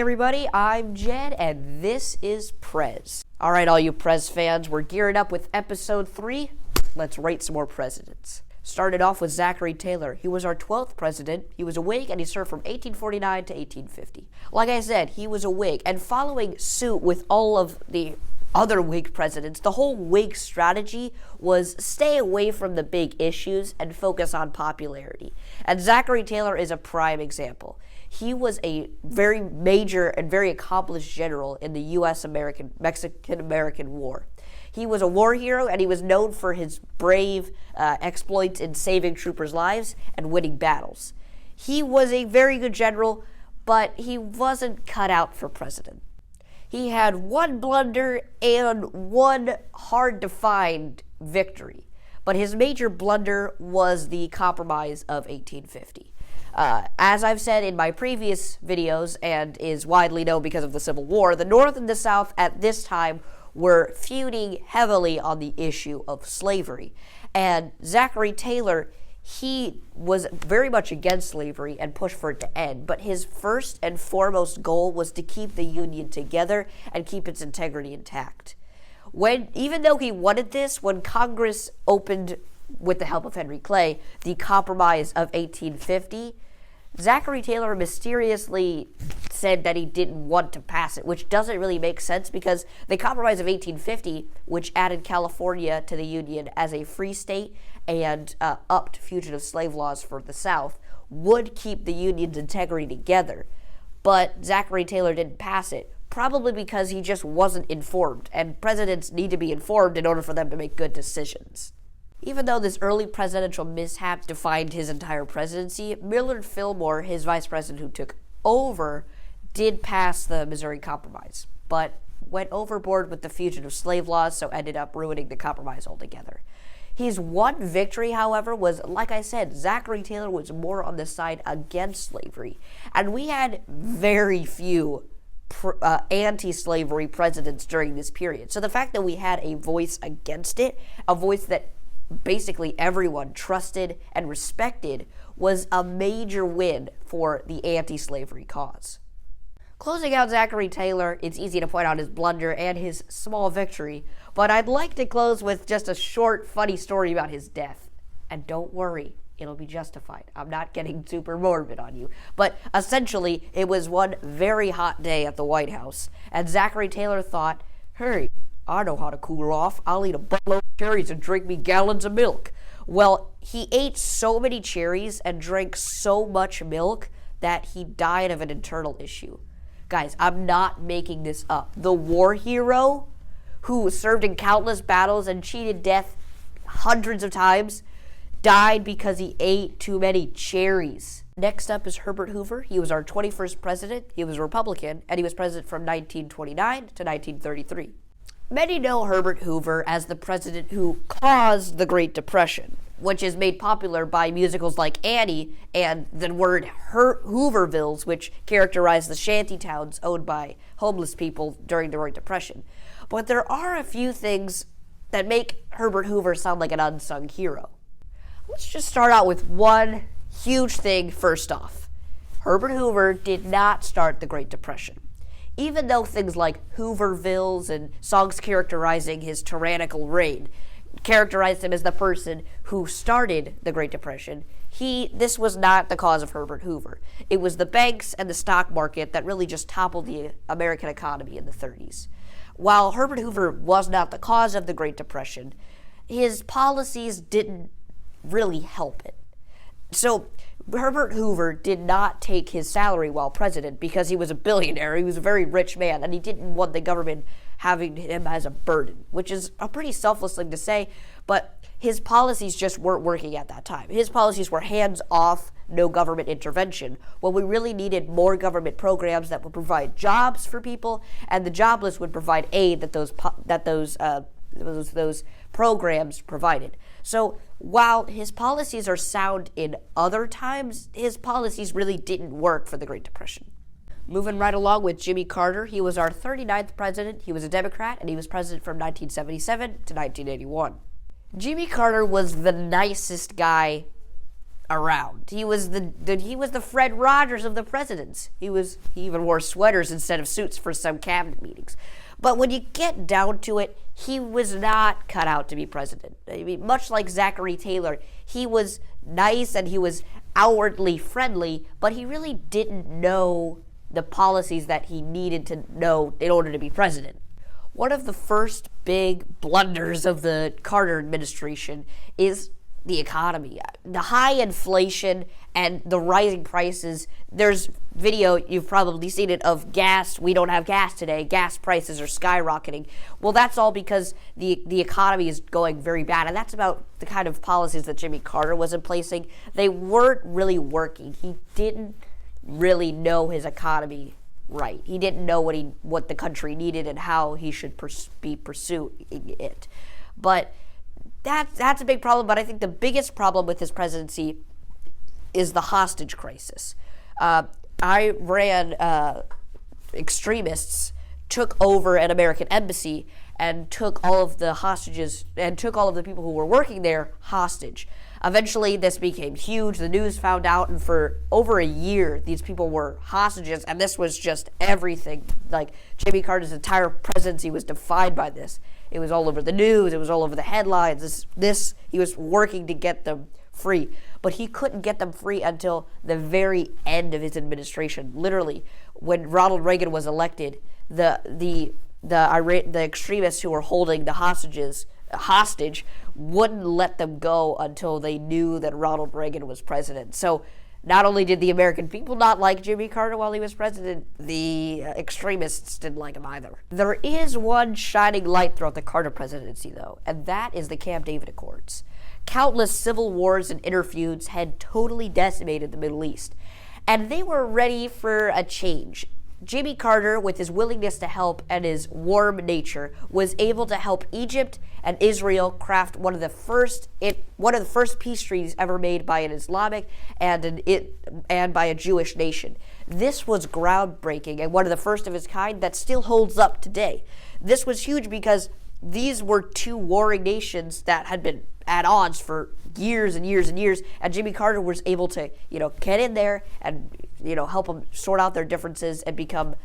everybody, I'm Jed, and this is Prez. Alright, all you Prez fans, we're gearing up with episode 3. Let's rate some more presidents. Started off with Zachary Taylor. He was our 12th president. He was a Whig, and he served from 1849 to 1850. Like I said, he was a Whig, and following suit with all of the other Whig presidents, the whole Whig strategy was stay away from the big issues and focus on popularity. And Zachary Taylor is a prime example. He was a very major and very accomplished general in the U.S.-Mexican-American War. He was a war hero, and he was known for his brave exploits in saving troopers' lives and winning battles. He was a very good general, but he wasn't cut out for president. He had one blunder and one hard-to-find victory, but his major blunder was the Compromise of 1850. As I've said in my previous videos, and is widely known because of the Civil War, the North and the South at this time were feuding heavily on the issue of slavery. And Zachary Taylor, he was very much against slavery and pushed for it to end, but his first and foremost goal was to keep the Union together and keep its integrity intact. Even though he wanted this, when Congress opened, with the help of Henry Clay, the Compromise of 1850, Zachary Taylor mysteriously said that he didn't want to pass it, which doesn't really make sense because the Compromise of 1850, which added California to the Union as a free state and upped fugitive slave laws for the South, would keep the Union's integrity together. But Zachary Taylor didn't pass it, probably because he just wasn't informed, and presidents need to be informed in order for them to make good decisions. Even though this early presidential mishap defined his entire presidency, Millard Fillmore, his vice president who took over, did pass the Missouri Compromise, but went overboard with the fugitive slave laws, so ended up ruining the compromise altogether. His one victory, however, was, like I said, Zachary Taylor was more on the side against slavery, and we had very few anti-slavery presidents during this period. So the fact that we had a voice against it, a voice that basically everyone trusted and respected, was a major win for the anti-slavery cause. Closing out Zachary Taylor, it's easy to point out his blunder and his small victory, but I'd like to close with just a short, funny story about his death. And don't worry, it'll be justified. I'm not getting super morbid on you. But essentially, it was one very hot day at the White House, and Zachary Taylor thought, hey, I know how to cool off. I'll eat a buttload of cherries and drink me gallons of milk. Well, he ate so many cherries and drank so much milk that he died of an internal issue. Guys, I'm not making this up. The war hero who served in countless battles and cheated death hundreds of times died because he ate too many cherries. Next up is Herbert Hoover. He was our 21st president. He was a Republican, and he was president from 1929 to 1933. Many know Herbert Hoover as the president who caused the Great Depression, which is made popular by musicals like Annie and the word Hoovervilles, which characterize the shanty towns owned by homeless people during the Great Depression. But there are a few things that make Herbert Hoover sound like an unsung hero. Let's just start out with one huge thing first off. Herbert Hoover did not start the Great Depression. Even though things like Hoovervilles and songs characterizing his tyrannical reign characterized him as the person who started the Great Depression, this was not the cause of Herbert Hoover. It was the banks and the stock market that really just toppled the American economy in the 30s. While Herbert Hoover was not the cause of the Great Depression, his policies didn't really help it. So Herbert Hoover did not take his salary while president because he was a billionaire. He was a very rich man, and he didn't want the government having him as a burden, which is a pretty selfless thing to say, but his policies just weren't working at that time. His policies were hands-off, no government intervention, when we really needed more government programs that would provide jobs for people, and the jobless would provide aid that those programs provided. So while his policies are sound in other times, his policies really didn't work for the Great Depression. Moving right along with Jimmy Carter, he was our 39th president. He was a Democrat, and he was president from 1977 to 1981. Jimmy Carter was the nicest guy around. He was the Fred Rogers of the presidents. He even wore sweaters instead of suits for some cabinet meetings. But when you get down to it, he was not cut out to be president. I mean, much like Zachary Taylor, he was nice and he was outwardly friendly, but he really didn't know the policies that he needed to know in order to be president. One of the first big blunders of the Carter administration is the economy. The high inflation and the rising prices. There's video, you've probably seen it, of gas. We don't have gas today. Gas prices are skyrocketing. Well, that's all because the economy is going very bad. And that's about the kind of policies that Jimmy Carter was in placing. They weren't really working. He didn't really know his economy right. He didn't know what the country needed and how he should be pursuing it. But that's a big problem. But I think the biggest problem with his presidency is the hostage crisis. Iran extremists took over an American embassy and took all of the hostages and took all of the people who were working there hostage. Eventually, this became huge. The news found out, and for over a year, these people were hostages, and this was just everything. Like, Jimmy Carter's entire presidency was defined by this. It was all over the news. It was all over the headlines. He was working to get them free, but he couldn't get them free until the very end of his administration. Literally, when Ronald Reagan was elected, the extremists who were holding the hostage wouldn't let them go until they knew that Ronald Reagan was president. So not only did the American people not like Jimmy Carter while he was president, the extremists didn't like him either. There is one shining light throughout the Carter presidency, though, and that is the Camp David Accords. Countless civil wars and interfeuds had totally decimated the Middle East, and they were ready for a change. Jimmy Carter, with his willingness to help and his warm nature, was able to help Egypt and Israel craft one of the first peace treaties ever made by an Islamic and by a Jewish nation. This was groundbreaking and one of the first of its kind that still holds up today. This was huge because these were two warring nations that had been at odds for years and years and years, and Jimmy Carter was able to, get in there and, help them sort out their differences and become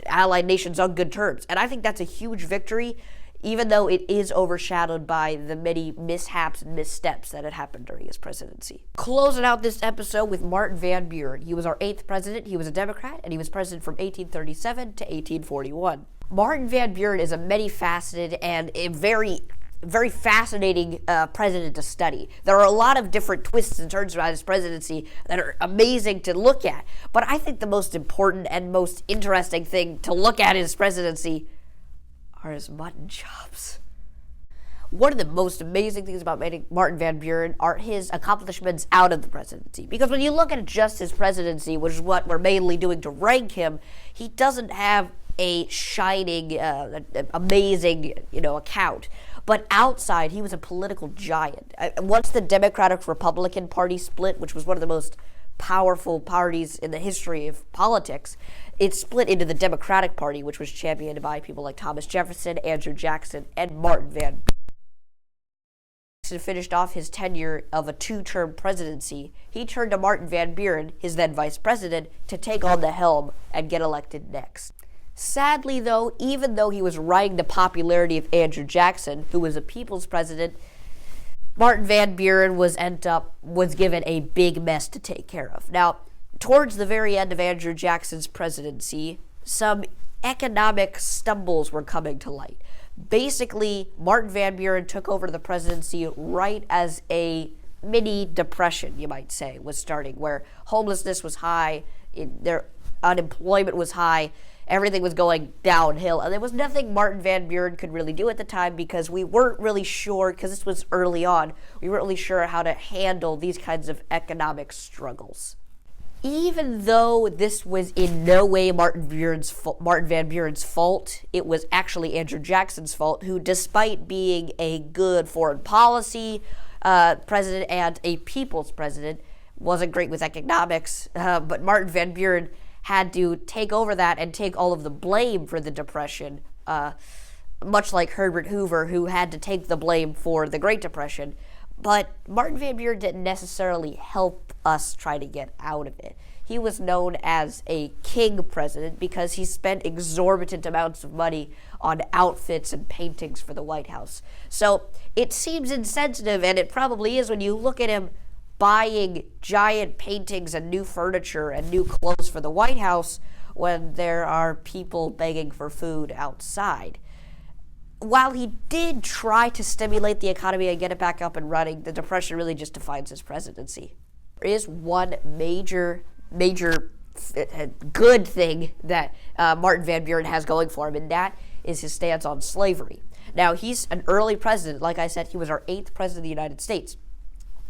allied nations on good terms. And I think that's a huge victory, even though it is overshadowed by the many mishaps and missteps that had happened during his presidency. Closing out this episode with Martin Van Buren. He was our 8th president. He was a Democrat, and he was president from 1837 to 1841. Martin Van Buren is a many-faceted and a very fascinating president to study. There are a lot of different twists and turns about his presidency that are amazing to look at. But I think the most important and most interesting thing to look at in his presidency are his mutton chops. One of the most amazing things about Martin Van Buren are his accomplishments out of the presidency. Because when you look at just his presidency, which is what we're mainly doing to rank him, he doesn't have a shining, amazing, account. But outside, he was a political giant. Once the Democratic-Republican Party split, which was one of the most powerful parties in the history of politics, it split into the Democratic Party, which was championed by people like Thomas Jefferson, Andrew Jackson, and Martin Van Buren. Jackson finished off his tenure of a 2-term presidency. He turned to Martin Van Buren, his then vice president, to take on the helm and get elected next. Sadly, though, even though he was riding the popularity of Andrew Jackson, who was a people's president, Martin Van Buren was given a big mess to take care of. Now, towards the very end of Andrew Jackson's presidency, some economic stumbles were coming to light. Basically, Martin Van Buren took over the presidency right as a mini depression, you might say, was starting, where homelessness was high, their unemployment was high, everything was going downhill, and there was nothing Martin Van Buren could really do at the time because we weren't really sure, because this was early on, we weren't really sure how to handle these kinds of economic struggles. Even though this was in no way Martin Van Buren's fault, it was actually Andrew Jackson's fault, who, despite being a good foreign policy president and a people's president, wasn't great with economics, but Martin Van Buren had to take over that and take all of the blame for the Depression, much like Herbert Hoover, who had to take the blame for the Great Depression. But Martin Van Buren didn't necessarily help us trying to get out of it. He was known as a king president because he spent exorbitant amounts of money on outfits and paintings for the White House. So it seems insensitive, and it probably is when you look at him buying giant paintings and new furniture and new clothes for the White House when there are people begging for food outside. While he did try to stimulate the economy and get it back up and running, the Depression really just defines his presidency. There is one major good thing that Martin Van Buren has going for him, and that is his stance on slavery. Now, he's an early president. Like I said, he was our 8th president of the United States.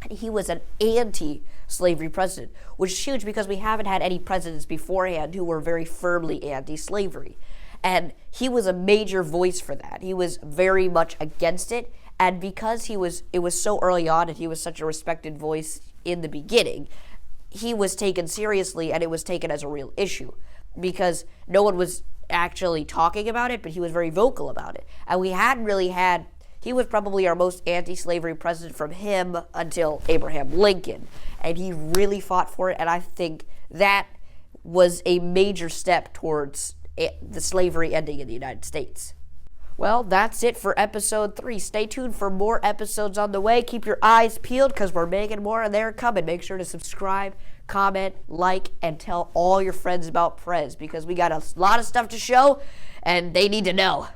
And he was an anti-slavery president, which is huge because we haven't had any presidents beforehand who were very firmly anti-slavery. And he was a major voice for that. He was very much against it. And because it was so early on and he was such a respected voice in the beginning, he was taken seriously, and it was taken as a real issue because no one was actually talking about it, but he was very vocal about it. And we hadn't really had, he was probably our most anti-slavery president from him until Abraham Lincoln. And he really fought for it, and I think that was a major step towards the slavery ending in the United States. Well, that's it for episode 3. Stay tuned for more episodes on the way. Keep your eyes peeled because we're making more and they're coming. Make sure to subscribe, comment, like, and tell all your friends about Prez because we got a lot of stuff to show and they need to know.